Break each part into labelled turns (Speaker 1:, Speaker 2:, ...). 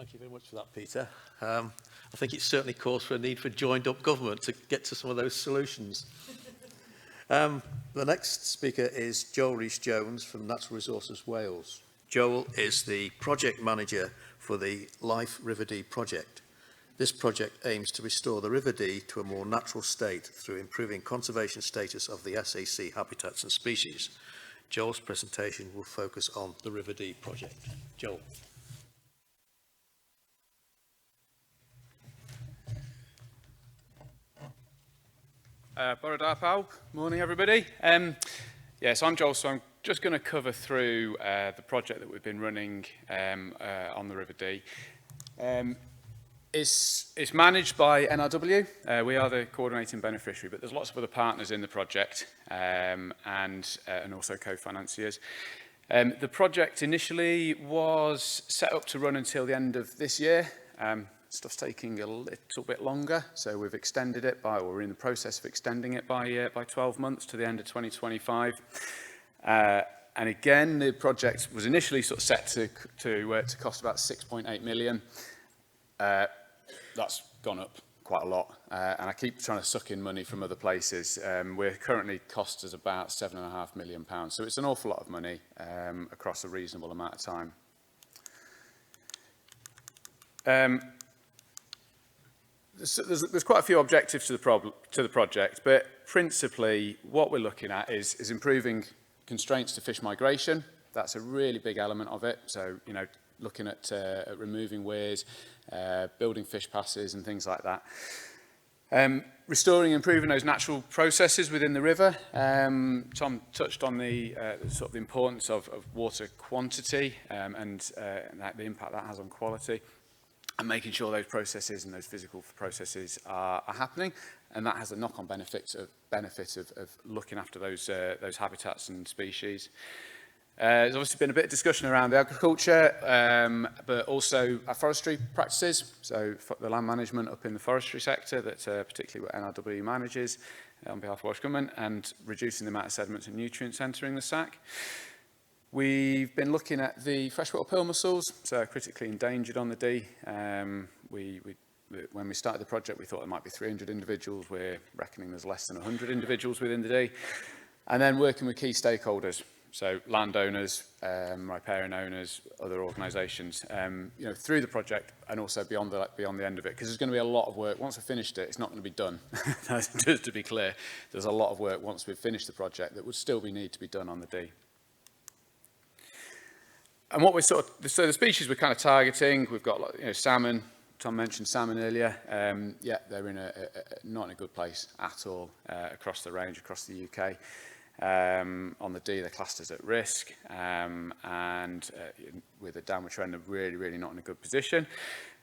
Speaker 1: Thank you very much for that, Peter. I think it certainly calls for a need for joined-up government to get to some of those solutions. The next speaker is Joel Rees-Jones from Natural Resources Wales. Joel is the project manager for the LIFE River Dee Project. This project aims to restore the River Dee to a more natural state through improving conservation status of the SAC habitats and species. Joel's presentation will focus on the River Dee project. Joel.
Speaker 2: Bore da pawb. Morning, everybody. Yes, I'm Joel, so I'm just going to cover through the project that we've been running on the River Dee. It's managed by NRW. We are the coordinating beneficiary, but there's lots of other partners in the project and also co-financiers. The project initially was set up to run until the end of this year. Stuff's taking a little bit longer, so we've extended it or we're in the process of extending it by 12 months to the end of 2025. And again, the project was initially sort of set to cost about 6.8 million. That's gone up quite a lot, and I keep trying to suck in money from other places. We're currently cost us about £7.5 million, so it's an awful lot of money across a reasonable amount of time. There's quite a few objectives to the project, but principally what we're looking at is improving constraints to fish migration. That's a really big element of it. So, looking at removing weirs, building fish passes and things like that. Restoring and improving those natural processes within the river. Tom touched on the sort of the importance of water quantity and the impact that has on quality. And making sure those processes and those physical processes are happening, and that has a knock-on benefit of looking after those habitats and species. There's obviously been a bit of discussion around the agriculture, but also our forestry practices. So the land management up in the forestry sector that particularly what NRW manages on behalf of Welsh Government, and reducing the amount of sediments and nutrients entering the SAC. We've been looking at the freshwater pearl mussels, so critically endangered on the Dee. When we started the project, we thought there might be 300 individuals. We're reckoning there's less than 100 individuals within the Dee. And then working with key stakeholders, so landowners, riparian owners, other organisations, through the project and also beyond the end of it, because there's going to be a lot of work. Once we've finished it, it's not going to be done. Just to be clear, there's a lot of work once we've finished the project that would still need to be done on the Dee. And what so the species we're kind of targeting, we've got salmon. Tom mentioned salmon earlier. Yeah, they're not in a good place at all across the range, across the UK. On the Dee, they're classed as at risk, and with a downward trend, they're really not in a good position.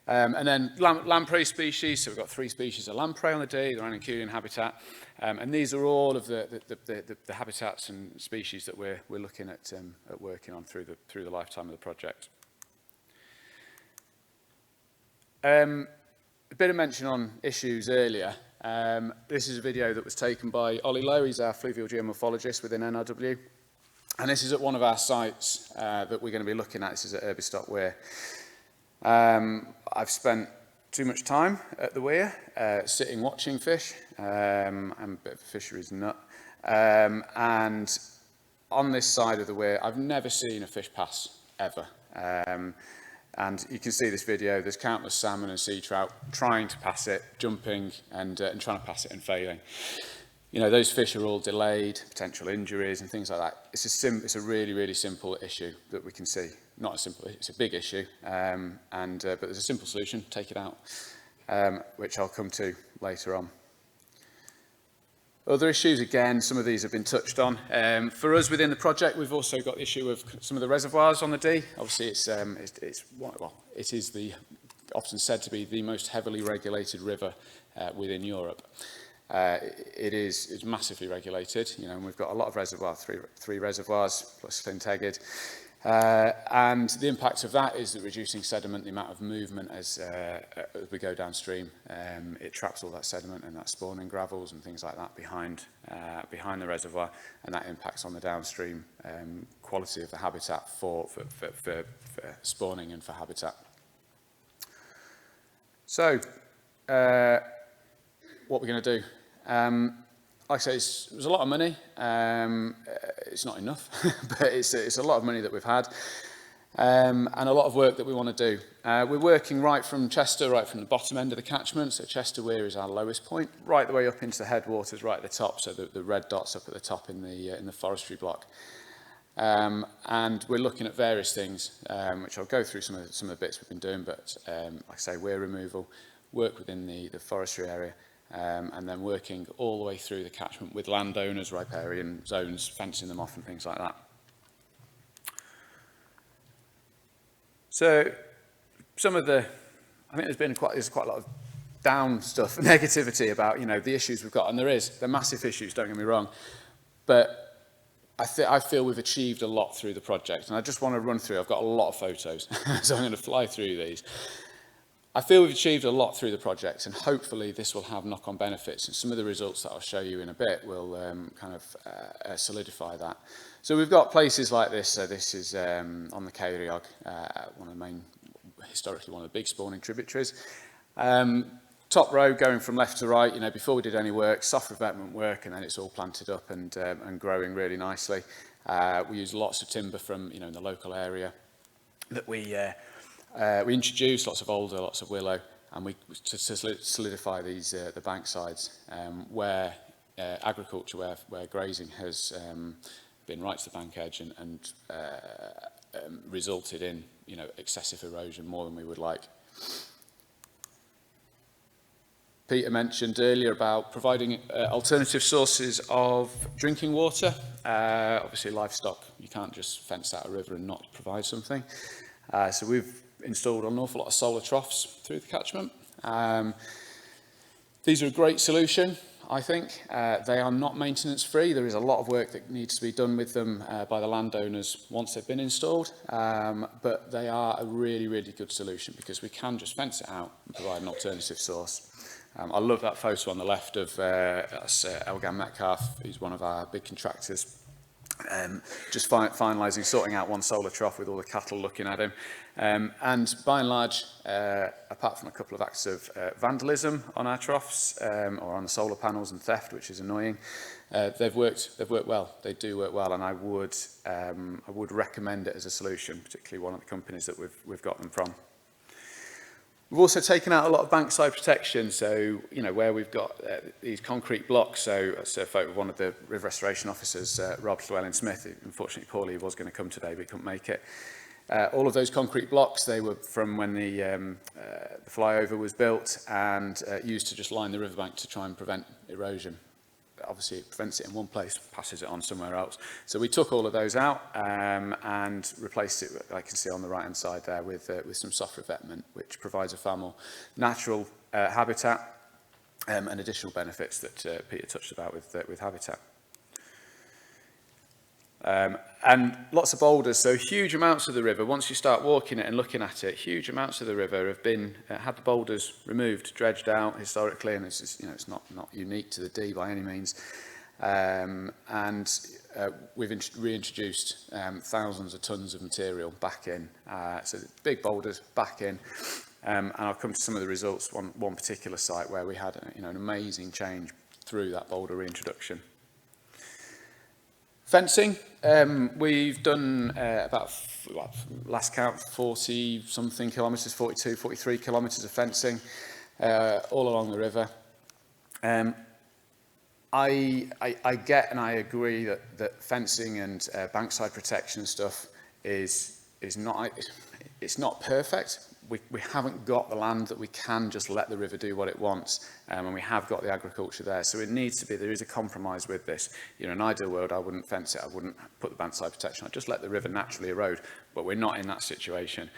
Speaker 2: And then lamprey species, so we've got 3 species of lamprey on the Dee, the Ranunculian habitat, and these are all of the habitats and species that we're looking at working on through the lifetime of the project. A bit of mention on issues earlier. This is a video that was taken by Ollie Lowe. He's our fluvial geomorphologist within NRW, and this is at one of our sites that we're going to be looking at. This is at Irbystock Weir. I've spent too much time at the weir, sitting watching fish. I'm a bit of a fisheries nut. And on this side of the weir, I've never seen a fish pass, ever. And you can see this video, there's countless salmon and sea trout trying to pass it, jumping and trying to pass it and failing. Those fish are all delayed, potential injuries and things like that. It's a really simple issue that we can see. Not a simple, it's a big issue, but there's a simple solution, take it out, which I'll come to later on. Other issues, again, some of these have been touched on. For us within the project, we've also got the issue of some of the reservoirs on the Dee. Obviously, it is often said to be the most heavily regulated river within Europe. It's massively regulated, and we've got a lot of reservoirs, three reservoirs plus Llyn Tegid. And the impact of that is that reducing sediment, the amount of movement as we go downstream, it traps all that sediment and that spawning gravels and things like that behind the reservoir, and that impacts on the downstream quality of the habitat for spawning and for habitat. So, what we're going to do? Like I say, it was a lot of money. It's not enough, but it's a lot of money that we've had, and a lot of work that we want to do. We're working right from Chester, right from the bottom end of the catchment. So Chester Weir is our lowest point, right the way up into the headwaters, right at the top. So the red dots up at the top in the forestry block. And we're looking at various things, which I'll go through some of the bits we've been doing. But like I say, weir removal, work within the forestry area. And then working all the way through the catchment with landowners, riparian zones, fencing them off and things like that. So some of the, I think there's quite a lot of down stuff, negativity about, the issues we've got, and they're massive issues, don't get me wrong, but I feel we've achieved a lot through the project, and I just want to run through, I've got a lot of photos, so I'm going to fly through these. I feel we've achieved a lot through the project, and hopefully this will have knock-on benefits, and some of the results that I'll show you in a bit will solidify that. So we've got places like this. So this is on the Ceiriog, historically one of the big spawning tributaries. Top row going from left to right, before we did any work, soft revetment work, and then it's all planted up and growing really nicely. We use lots of timber from, in the local area that we introduced, lots of alder, lots of willow, and to solidify these the bank sides where agriculture, where grazing has been right to the bank edge and resulted in excessive erosion, more than we would like. Peter mentioned earlier about providing alternative sources of drinking water. Obviously, livestock, you can't just fence out a river and not provide something. So we've installed an awful lot of solar troughs through the catchment. These are a great solution, I think. They are not maintenance free. There is a lot of work that needs to be done with them by the landowners once they've been installed, but they are a really, really good solution because we can just fence it out and provide an alternative source. I love that photo on the left of that's Elgan Metcalf, who's one of our big contractors. Just finalising, sorting out one solar trough with all the cattle looking at him. And by and large, apart from a couple of acts of vandalism on our troughs or on the solar panels and theft, which is annoying, they've worked well. They do work well, and I would recommend it as a solution, particularly one of the companies that we've got them from. We've also taken out a lot of bankside protection, so where we've got these concrete blocks. So that's a photo of one of the river restoration officers, Rob Llewellyn-Smith. Unfortunately, Paulie was going to come today, but he couldn't make it. All of those concrete blocks, they were from when the flyover was built and used to just line the riverbank to try and prevent erosion. Obviously, it prevents it in one place, passes it on somewhere else. So we took all of those out and replaced it, I can see on the right-hand side there, with some soft revetment, which provides a far more natural habitat and additional benefits that Peter touched about with habitat. And lots of boulders, so huge amounts of the river, once you start walking it and looking at it, huge amounts of the river have been, had the boulders removed, dredged out historically, and this is, it's not unique to the Dee by any means. We've reintroduced thousands of tons of material back in, so big boulders back in, and I'll come to some of the results, one particular site where we had an amazing change through that boulder reintroduction. Fencing, we've done about, last count, 40 something kilometres, 42, 43 kilometres of fencing all along the river. I get and I agree that fencing and bankside protection and stuff is not perfect. We haven't got the land that we can just let the river do what it wants, and we have got the agriculture there. So it needs to be, there is a compromise with this. In an ideal world, I wouldn't fence it, I wouldn't put the bankside protection, I'd just let the river naturally erode, but we're not in that situation.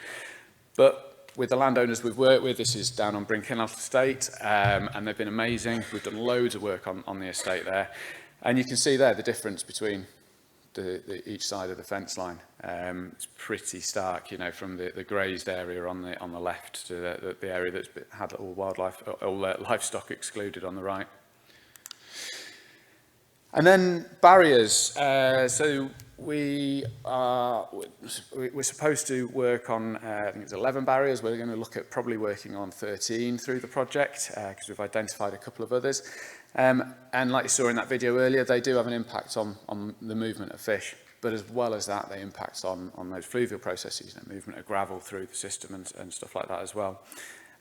Speaker 2: But with the landowners we've worked with, this is down on Brinkenhouse Estate, and they've been amazing. We've done loads of work on the estate there, and you can see there the difference between each side of the fence line. It's pretty stark, from the grazed area on the left to the area that's had all livestock excluded on the right. And then barriers. So we're supposed to work on, I think it's 11 barriers. We're going to look at probably working on 13 through the project because we've identified a couple of others. And like you saw in that video earlier, they do have an impact on the movement of fish. But as well as that, they impact on those fluvial processes, movement of gravel through the system and stuff like that as well.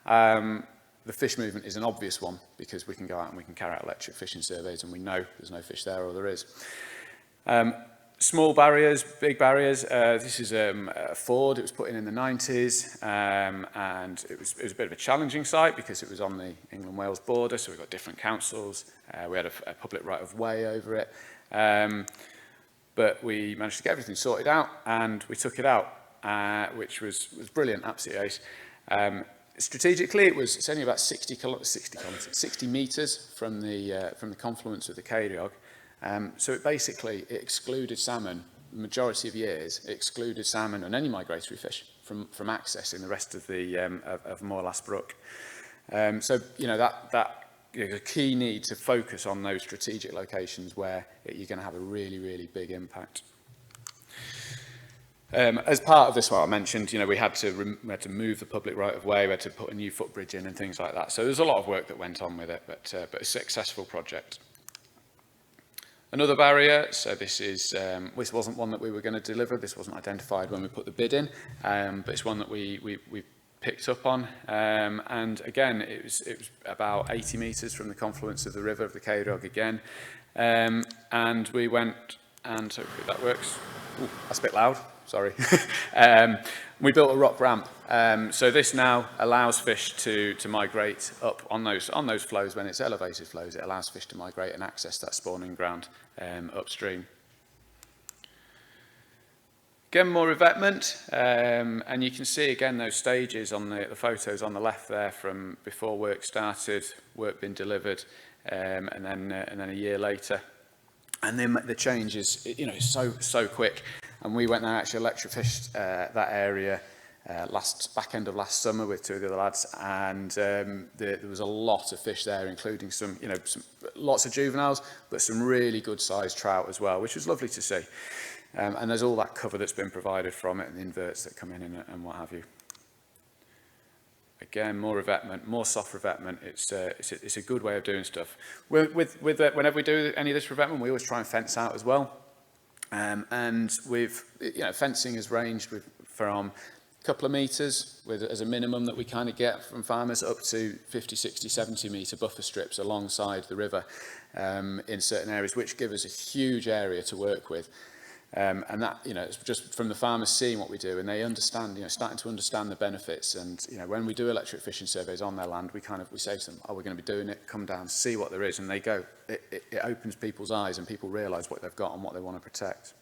Speaker 2: The fish movement is an obvious one because we can go out and we can carry out electric fishing surveys and we know there's no fish there or there is. Small barriers, big barriers. This is a ford. It was put in the 90s, and it was a bit of a challenging site because it was on the England-Wales border, so we've got different councils. We had a public right-of-way over it. But we managed to get everything sorted out, and we took it out, which was brilliant, absolutely ace. Strategically, it's only about 60 metres from the confluence of the Ceiriog. So it excluded salmon. The majority of years, it excluded salmon and any migratory fish from accessing the rest of the of Morlass Brook. So a key need to focus on those strategic locations where you're going to have a really big impact. As part of this, what I mentioned, we had to move the public right-of-way, we had to put a new footbridge in and things like that. So there's a lot of work that went on with it, but a successful project. Another barrier, so this wasn't one that we were going to deliver, this wasn't identified when we put the bid in, but it's one that we picked up on, and again, it was about 80 metres from the confluence of the river of the Ceiriog again, and we went, and hopefully that works. Ooh, that's a bit loud, sorry. We built a rock ramp, so this now allows fish to migrate up on those flows. When it's elevated flows, it allows fish to migrate and access that spawning ground upstream. Again, more revetment, and you can see again those stages on the photos on the left there from before work started, work being delivered, and then a year later. And then the change is, so quick. And we went and actually electrofished that area back end of last summer with two of the other lads, and there was a lot of fish there, including lots of juveniles, but some really good sized trout as well, which was lovely to see. And there's all that cover that's been provided from it, and the inverts that come in and what have you. Again, more revetment, more soft revetment. It's a good way of doing stuff. Whenever we do any of this revetment, we always try and fence out as well. And fencing has ranged from a couple of metres as a minimum that we kind of get from farmers up to 50, 60, 70 metre buffer strips alongside the river in certain areas, which give us a huge area to work with. And that, it's just from the farmers seeing what we do, and they understand, starting to understand the benefits. And, when we do electric fishing surveys on their land, we say to them, we're going to be doing it, come down, see what there is. And they go, it opens people's eyes and people realise what they've got and what they want to protect.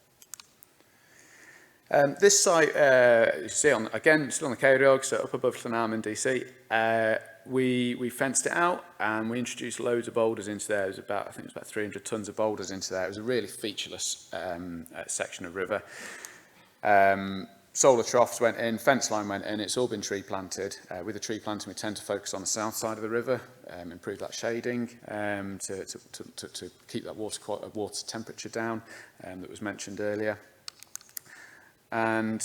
Speaker 2: This site, you see, again, still on the Ceiriog, so up above Llanarmon, DC. We fenced it out and we introduced loads of boulders into there. I think it was about 300 tonnes of boulders into there. It was a really featureless section of river. Solar troughs went in, fence line went in. It's all been tree planted. With the tree planting, we tend to focus on the south side of the river, improve that shading to keep that water temperature down that was mentioned earlier. And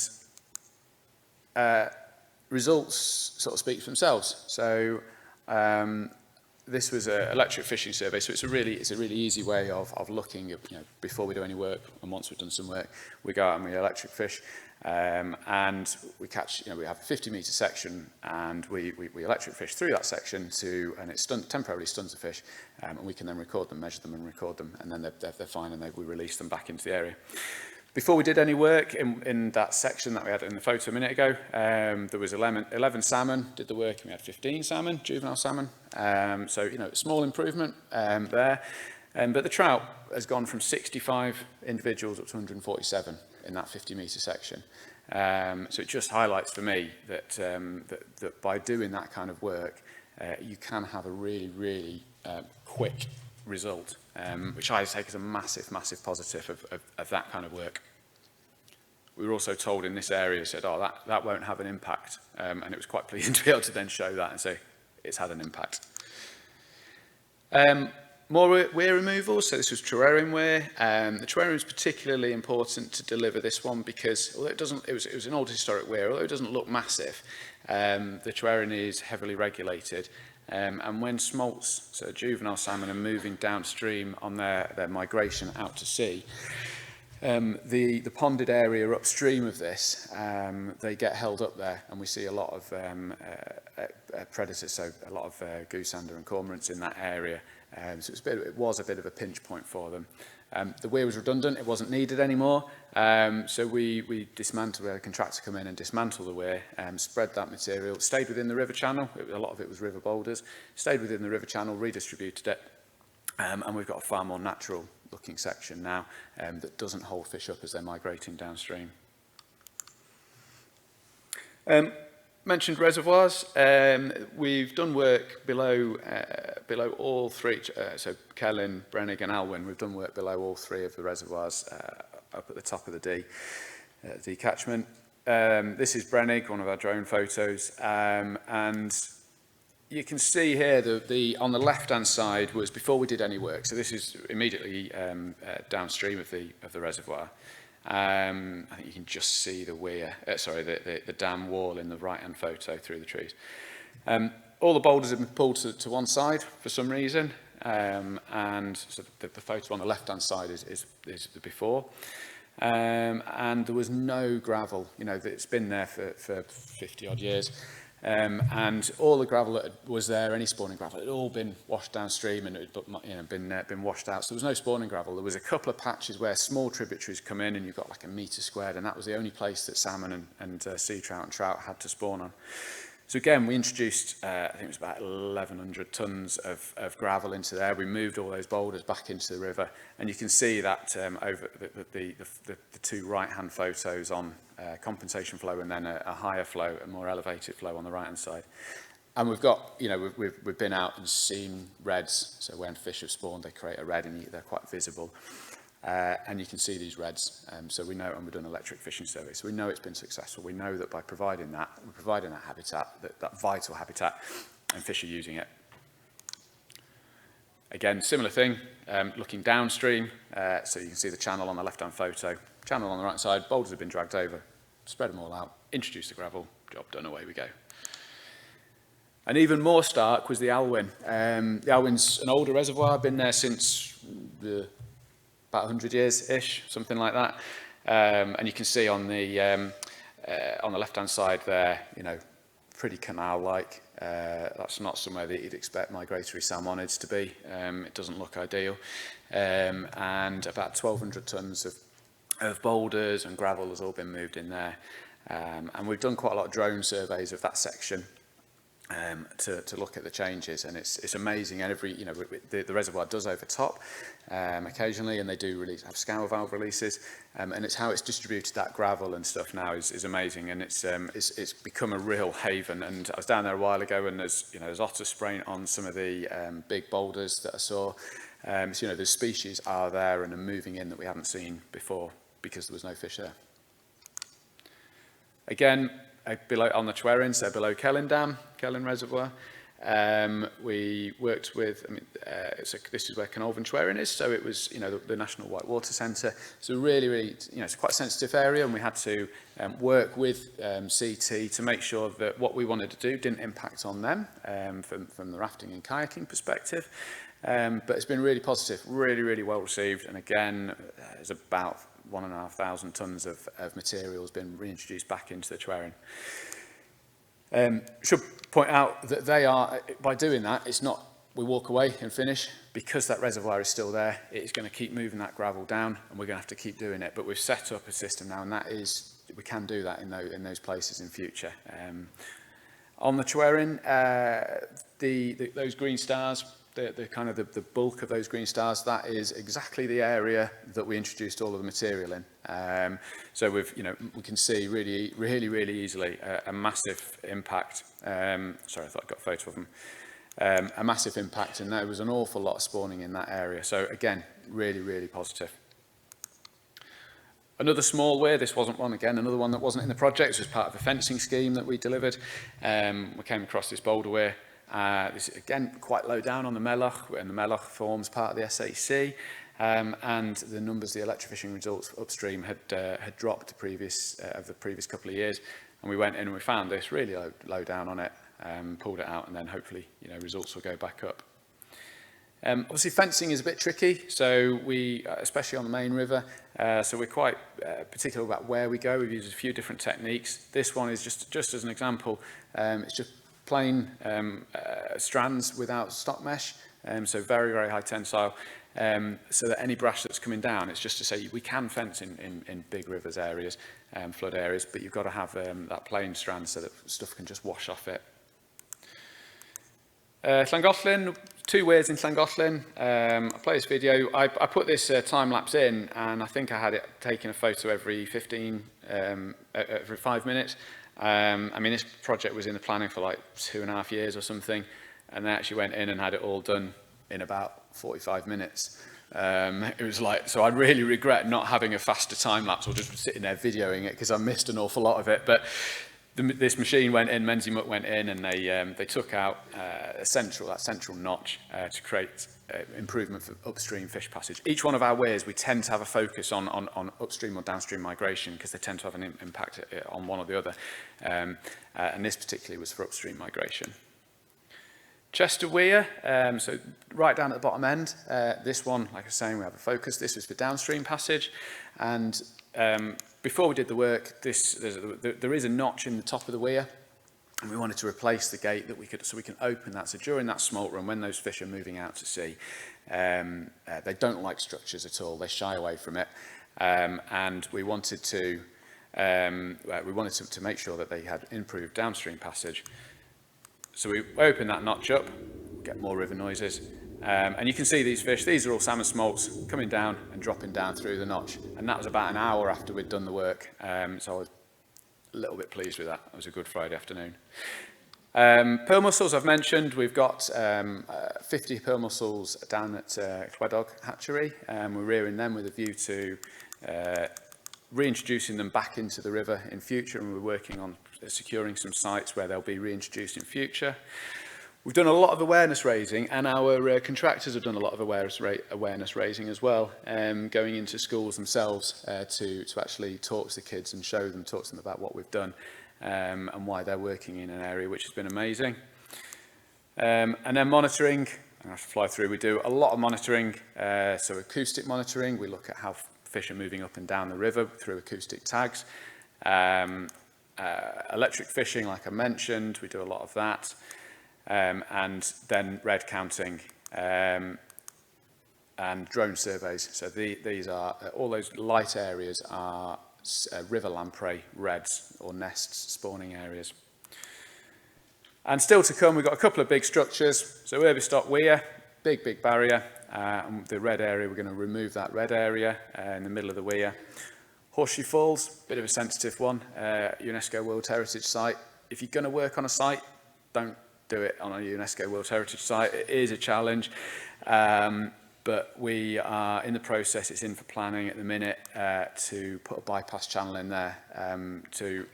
Speaker 2: results sort of speak for themselves. So this was an electric fishing survey, so it's a really easy way of looking at, before we do any work, and once we've done some work, we go out and we electric fish, and we catch, we have a 50-metre section, and we electric fish through that section and it temporarily stuns the fish, and we can then record them, measure them and record them, and then they're fine, and we release them back into the area. Before we did any work in that section that we had in the photo a minute ago, there was 11 salmon, did the work, and we had 15 salmon, juvenile salmon. So, small improvement there. But the trout has gone from 65 individuals up to 147 in that 50-metre section. So it just highlights for me that by doing that kind of work, you can have a really quick result, which I take as a massive positive of that kind of work. We were also told in this area, said, that won't have an impact, and it was quite pleasing to be able to then show that and say it's had an impact. More weir removals, so this was terrarium weir. The terrarium is particularly important to deliver this one because although it was an old historic weir, although it doesn't look massive, the terrarium is heavily regulated. And when smolts, so juvenile salmon, are moving downstream on their migration out to sea, the ponded area upstream of this, they get held up there, and we see a lot of predators, so a lot of goosander and cormorants in that area. So it was a bit of a pinch point for them. The weir was redundant, it wasn't needed anymore, so we dismantled, we had a contractor come in and dismantle the weir, spread that material, stayed within the river channel, a lot of it was river boulders, stayed within the river channel, redistributed it, and we've got a far more natural looking section now that doesn't hold fish up as they're migrating downstream. Mentioned reservoirs. We've done work below all three, so Celyn, Brennig and Alwyn. We've done work below all three of the reservoirs up at the top of the Dee catchment. This is Brennig, one of our drone photos, and you can see here on the left-hand side was before we did any work. So this is immediately downstream of the reservoir. I think you can just see the weir, the dam wall in the right-hand photo through the trees. All the boulders have been pulled to one side for some reason, and so the photo on the left-hand side is the before. And there was no gravel, you know, it's been there for 50 odd years. And all the gravel that was there, any spawning gravel, it had all been washed downstream and it had been washed out. So there was no spawning gravel. There was a couple of patches where small tributaries come in and you've got like a metre squared, and that was the only place that salmon and sea trout and trout had to spawn on. So again, we introduced, I think it was about 1,100 tonnes of gravel into there. We moved all those boulders back into the river, and you can see that over the two right-hand photos on compensation flow, and then a higher flow, a more elevated flow on the right-hand side. And we've got, you know, we've been out and seen reds. So when fish have spawned, they create a red, and they're quite visible. And you can see these reds, so we know, and we've done electric fishing survey, so we know it's been successful. We know that by providing that, we're providing that habitat, that vital habitat, and fish are using it. Again, similar thing, looking downstream, so you can see the channel on the left-hand photo, channel on the right side, boulders have been dragged over, spread them all out, introduce the gravel, job done, away we go. And even more stark was the Alwyn. The Alwyn's an older reservoir, been there since about 100 years-ish, something like that. And you can see on the left-hand side there, you know, pretty canal-like. That's not somewhere that you'd expect migratory salmonids to be. It doesn't look ideal. And about 1,200 tonnes of boulders and gravel has all been moved in there. And we've done quite a lot of drone surveys of that section to look at the changes, and it's amazing. And the reservoir does overtop occasionally, and they do have scour valve releases, and it's how it's distributed that gravel and stuff now is amazing, and it's become a real haven. And I was down there a while ago, and there's otter spraying on some of the big boulders that I saw. So the species are there and are moving in that we haven't seen before because there was no fish there. Again, below on the Chwerin, so below Celyn Dam, Celyn Reservoir, we worked with, this is where Canolvan Chwerin is, so it was, the National Whitewater Centre. So really, it's quite a sensitive area, and we had to work with CT to make sure that what we wanted to do didn't impact on them from the rafting and kayaking perspective. But it's been really positive, really well received, and again, there's about 1,500 tonnes of material has been reintroduced back into the Chwerin. Should point out that they are, by doing that, it's not we walk away and finish, because that reservoir is still there. It's going to keep moving that gravel down, and we're going to have to keep doing it. But we've set up a system now, and that is, we can do that in those places in future. On the Chwerin, those green stars, the bulk of those green stars, that is exactly the area that we introduced all of the material in. So we can see really easily a massive impact. Sorry, I thought I got a photo of them. A massive impact, and there was an awful lot of spawning in that area. So again, really positive. Another small weir, this wasn't one, again, another one that wasn't in the project. This was part of a fencing scheme that we delivered. We came across this boulder weir, This is, again, quite low down on the Melloch, and the Melloch forms part of the SAC. And the numbers, the electrofishing results upstream had dropped the previous couple of years. And we went in and we found this really low down on it, pulled it out, and then hopefully, results will go back up. Obviously, fencing is a bit tricky, so we, especially on the main river, so we're quite particular about where we go. We've used a few different techniques. This one is just as an example. It's just plain strands without stock mesh, so very, very high tensile, so that any brash that's coming down, it's just to say we can fence in big rivers areas, flood areas, but you've got to have that plain strand so that stuff can just wash off it. Llangollen, 2 weirs in Llangollen. I play this video. I put this time lapse in, and I think I had it taking a photo every 5 minutes. I mean, this project was in the planning for like 2.5 years or something, and they actually went in and had it all done in about 45 minutes. It was like, so I really regret not having a faster time lapse or just sitting there videoing it, because I missed an awful lot of it. But this machine went in, Menzie Muck went in, and they took out that central notch to create improvement for upstream fish passage. Each one of our weirs, we tend to have a focus on upstream or downstream migration, because they tend to have an impact on one or the other. And this particularly was for upstream migration. Chester Weir, so right down at the bottom end. This one, like I was saying, we have a focus. This was for downstream passage. And before we did the work, there is a notch in the top of the weir, and we wanted to replace the gate so we can open that. So during that smolt run, when those fish are moving out to sea, they don't like structures at all. They shy away from it, and we wanted to make sure that they had improved downstream passage. So we open that notch up, get more river noises. And you can see these fish, these are all salmon smolts coming down and dropping down through the notch. And that was about an hour after we'd done the work. So I was a little bit pleased with that. It was a good Friday afternoon. Pearl mussels I've mentioned. We've got 50 pearl mussels down at Cledog Hatchery. We're rearing them with a view to reintroducing them back into the river in future. And we're working on securing some sites where they'll be reintroduced in future. We've done a lot of awareness raising, and our contractors have done a lot of awareness raising as well, going into schools themselves to actually talk to the kids and talk to them about what we've done and why they're working in an area which has been amazing. And then monitoring, I have to fly through, we do a lot of monitoring, so acoustic monitoring, we look at how fish are moving up and down the river through acoustic tags. Electric fishing, like I mentioned, we do a lot of that. And then red counting and drone surveys. So these are, all those light areas are river lamprey reds or nests spawning areas. And still to come, we've got a couple of big structures. So Urbistock Weir, big barrier. And the red area, we're going to remove that red area in the middle of the weir. Horseshoe Falls, bit of a sensitive one, UNESCO World Heritage Site. If you're going to work on a site, don't do it on a UNESCO World Heritage Site. It is a challenge, but we are in the process, it's in for planning at the minute, to put a bypass channel in there.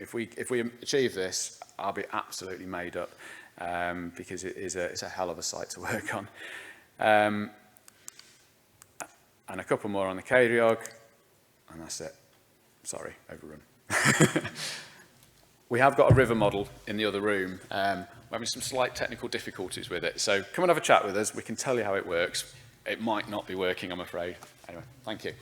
Speaker 2: If we achieve this, I'll be absolutely made up, because it's a hell of a site to work on. And a couple more on the Ceiriog, and that's it. Sorry, overrun. We have got a river model in the other room. We're having some slight technical difficulties with it. So come and have a chat with us. We can tell you how it works. It might not be working, I'm afraid. Anyway, thank you.